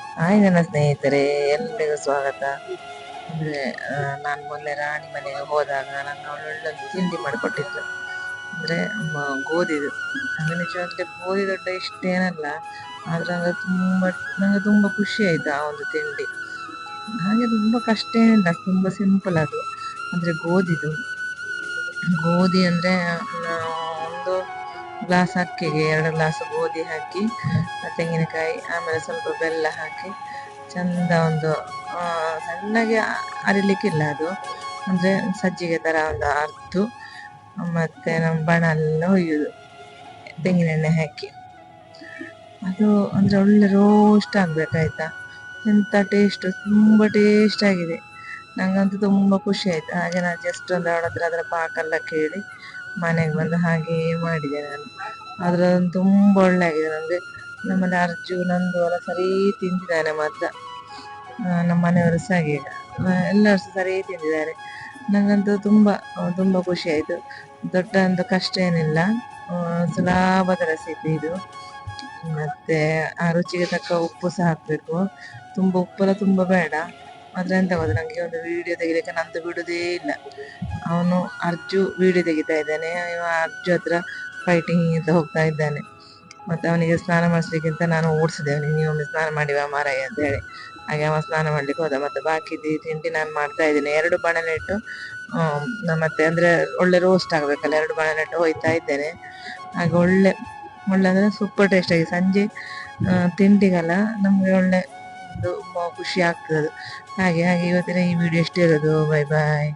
Hi ನನ್ನ ಸ್ನೇಹಿತರೆ, ಎಲ್ರಿಗೂ ಸ್ವಾಗತ. ಅಂದ್ರೆ ನಾನು ಮೊನ್ನೆ ರಾಣಿ ಮನೆಗೆ ಹೋದಾಗ ನನ್ನ ಒಳ್ಳೊಳ್ಳೆ ತಿಂಡಿ ಮಾಡಿಕೊಟ್ಟಿದ್ದು. ಅಂದ್ರೆ ಗೋಧಿದು. ಅಂದ್ರೆ ನಿಜವಾಗ್ಲೂ ಗೋಧಿ ದೊಡ್ಡ ಇಷ್ಟ ಏನಲ್ಲ, ಆದ್ರೆ ನಂಗೆ ತುಂಬಾ ಖುಷಿ ಆಯ್ತು ಆ ಒಂದು ತಿಂಡಿ. ಹಾಗೆ ತುಂಬಾ ಕಷ್ಟ ಏನಿಲ್ಲ, ತುಂಬಾ ಸಿಂಪಲ್ ಅದು. ಅಂದ್ರೆ ಗೋಧಿ ಅಂದ್ರೆ ನಾವು ಒಂದು ಗ್ಲಾಸ್ ಅಕ್ಕಿಗೆ 2 ಗ್ಲಾಸ್ ಗೋಧಿ ಹಾಕಿ, ತೆಂಗಿನಕಾಯಿ, ಆಮೇಲೆ ಸ್ವಲ್ಪ ಬೆಲ್ಲ ಹಾಕಿ ಚಂದ ಒಂದು ಸಣ್ಣಗೆ ಅರಿಲಿಕ್ಕಿಲ್ಲ ಅದು, ಅಂದ್ರೆ ಸಜ್ಜಿಗೆ ತರ ಒಂದು ಅರ್ದು, ಮತ್ತೆ ನಮ್ಮ ಬಣ ಎಲ್ಲ ಹುಯ್ಯುದು ತೆಂಗಿನೆಣ್ಣೆ ಹಾಕಿ. ಅದು ಅಂದ್ರೆ ಒಳ್ಳೆ ರೋಸ್ಟ್ ಆಗ್ಬೇಕಾಯ್ತಾ, ಎಂತ ಟೇಸ್ಟ್, ತುಂಬಾ ಟೇಸ್ಟ್ ಆಗಿದೆ. ನಂಗಂತೂ ತುಂಬಾ ಖುಷಿ ಆಯ್ತು. ಹಾಗೆ ನಾನು ಜಸ್ಟ್ ಒಂದು ಅವಳ ಹತ್ರ ಅದರ ಪಾಕೆಲ್ಲ ಕೇಳಿ ಮನೆಗೆ ಬಂದು ಹಾಗೆ ಮಾಡಿದೆ ನಾನು. ಆದ್ರೆ ಅದೊಂದು ತುಂಬಾ ಒಳ್ಳೆ ಆಗಿದೆ. ನಂಗೆ ನಮ್ಮಲ್ಲಿ ಅರ್ಜು ನಂದು ಎಲ್ಲ ಸರಿ ತಿಂತಿದ್ದಾನೆ ಮಾತ್ರ. ನಮ್ಮ ಮನೆಯವರು ಸಹ ಹಾಗೆ, ಎಲ್ಲರೂ ಸರಿ ತಿಂದಿದ್ದಾರೆ. ನಂಗಂತೂ ತುಂಬಾ ಖುಷಿ ಆಯ್ತು. ದೊಡ್ಡ ಒಂದು ಕಷ್ಟ ಏನಿಲ್ಲ, ಸುಲಭದ ರೆಸಿಪಿ ಇದು. ಮತ್ತೆ ಆ ರುಚಿಗೆ ತಕ್ಕ ಉಪ್ಪು ಸಹ ಹಾಕ್ಬೇಕು. ಉಪ್ಪೆಲ್ಲ ತುಂಬಾ ಬೇಡ. ಆದ್ರೆ ಎಂತ ಗೊತ್ತಾ, ನಂಗೆ ಒಂದು ವಿಡಿಯೋ ತೆಗಿಲಿಕ್ಕೆ ನಂದು ಬಿಡುದೇ ಇಲ್ಲ. ಅವನು ಅರ್ಜು ವಿಡಿಯೋ ತೆಗಿತಾ ಇದ್ದಾನೆ, ಅರ್ಜು ಹತ್ರ ಫೈಟಿಂಗ್ ಅಂತ ಹೋಗ್ತಾ ಇದ್ದಾನೆ. ಮತ್ತೆ ಅವನಿಗೆ ಸ್ನಾನ ಮಾಡಿಸ್ಲಿಕ್ಕಿಂತ ನಾನು ಓಡಿಸಿದೆ, ನೀವೊಮ್ಮೆ ಸ್ನಾನ ಮಾಡಿವ ಮಾರಾಯ ಅಂತ ಹೇಳಿ. ಹಾಗೆ ಅವ ಸ್ನಾನ ಮಾಡ್ಲಿಕ್ಕೆ ಹೋದ. ಮತ್ತೆ ಬಾಕಿ ತಿಂಡಿ ನಾನು ಮಾಡ್ತಾ ಇದ್ದೀನಿ. 2 ಬಾಣಲೆ ಇಟ್ಟು ಮತ್ತೆ ಅಂದ್ರೆ ಒಳ್ಳೆ ರೋಸ್ಟ್ ಆಗ್ಬೇಕಲ್ಲ, 2 ಬಾಣಲೆ ಇಟ್ಟು ಹೋಯ್ತಾ ಇದ್ದೇನೆ. ಹಾಗೆ ಒಳ್ಳೆ ಅಂದ್ರೆ ಸೂಪರ್ ಟೇಸ್ಟ್ ಆಗಿ ಸಂಜೆ ತಿಂಡಿಗಲ್ಲ ನಮ್ಗೆ ಒಳ್ಳೆ ಒಂದು ಖುಷಿ ಆಗ್ತದೆ. ಹಾಗೆ ಇವತ್ತಿನ ಈ ವಿಡಿಯೋ ಇಷ್ಟೇ ಇರೋದು. ಬೈ ಬಾಯ್.